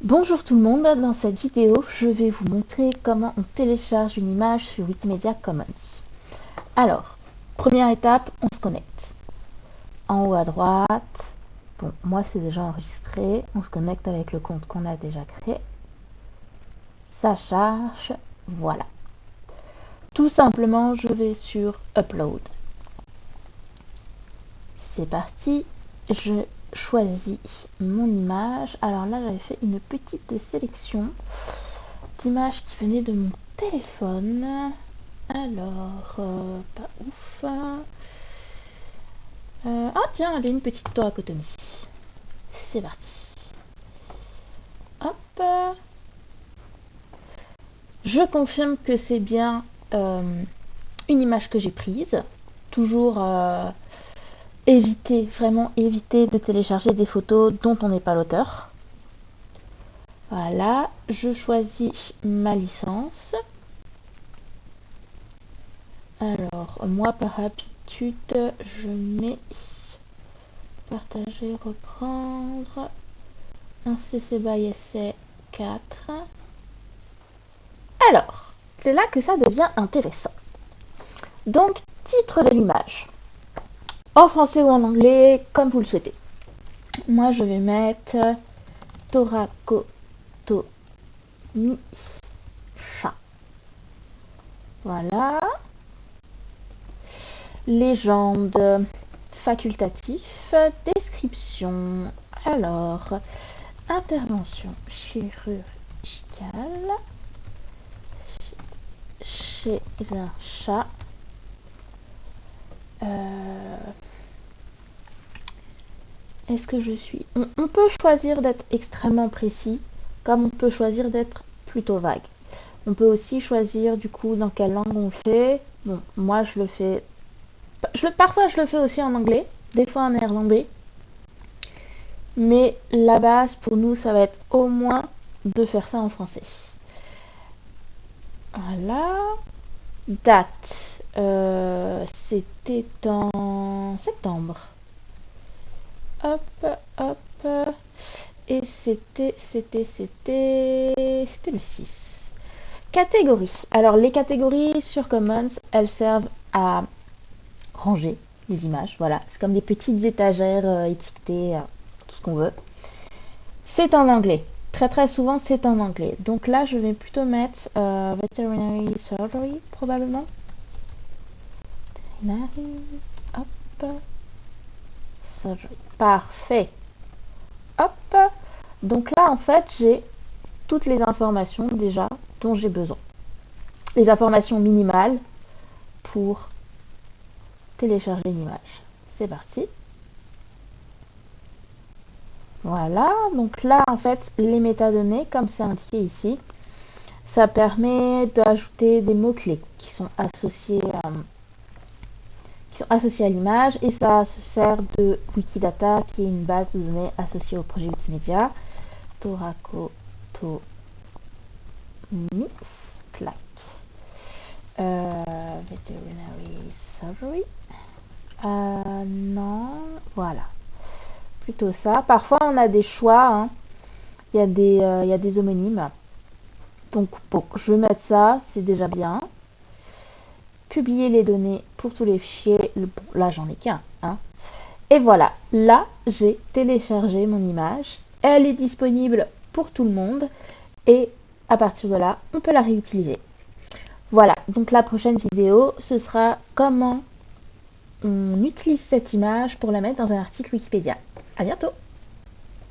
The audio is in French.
Bonjour tout le monde, dans cette vidéo, je vais vous montrer comment on télécharge une image sur Wikimedia Commons. Alors, première étape, on se connecte. En haut à droite, bon, moi c'est déjà enregistré, on se connecte avec le compte qu'on a déjà créé. Ça charge, voilà. Tout simplement, je vais sur Upload. C'est parti, je choisis mon image. Alors là, j'avais fait une petite sélection d'images qui venaient de mon téléphone. Alors, pas ouf. Ah tiens, elle a une petite Torakotomi. C'est parti. Hop. Je confirme que c'est bien une image que j'ai prise. Toujours vraiment éviter de télécharger des photos dont on n'est pas l'auteur. Voilà, je choisis ma licence. Alors, moi par habitude, je mets partager, reprendre, un CC by essai 4. Alors, c'est là que ça devient intéressant. Donc, titre de l'image. En français ou en anglais, comme vous le souhaitez. Moi, je vais mettre Torakotomi chat. Voilà. Légende, facultatif, description. Alors, intervention chirurgicale chez un chat. Est-ce que je suis... On peut choisir d'être extrêmement précis, comme on peut choisir d'être plutôt vague. On peut aussi choisir du coup dans quelle langue on le fait. Bon, moi je le fais... Parfois je le fais aussi en anglais, des fois en néerlandais. Mais la base pour nous, ça va être au moins de faire ça en français. Voilà. Date. C'était en septembre. Hop, hop. Et c'était le 6. Catégorie. Alors, les catégories sur Commons, elles servent à ranger les images. Voilà, c'est comme des petites étagères étiquetées, tout ce qu'on veut. C'est en anglais. Très très souvent, c'est en anglais. Donc là, je vais plutôt mettre veterinary surgery, probablement. Veterinary, hop, surgery. Parfait. Hop. Donc là, en fait, j'ai toutes les informations déjà dont j'ai besoin. Les informations minimales pour télécharger une image. C'est parti. Voilà, donc là en fait les métadonnées comme c'est indiqué ici, ça permet d'ajouter des mots-clés qui sont associés à l'image et ça se sert de Wikidata qui est une base de données associée au projet Wikimedia. Torakotomi clac. Veterinary surgery. Non, voilà. Plutôt ça. Parfois on a des choix, hein. Il y a des homonymes. Donc bon, je vais mettre ça, c'est déjà bien. Publier les données pour tous les fichiers. Bon, là j'en ai qu'un, hein. Et voilà, là j'ai téléchargé mon image. Elle est disponible pour tout le monde. Et à partir de là, on peut la réutiliser. Voilà, donc la prochaine vidéo, ce sera comment on utilise cette image pour la mettre dans un article Wikipédia. À bientôt!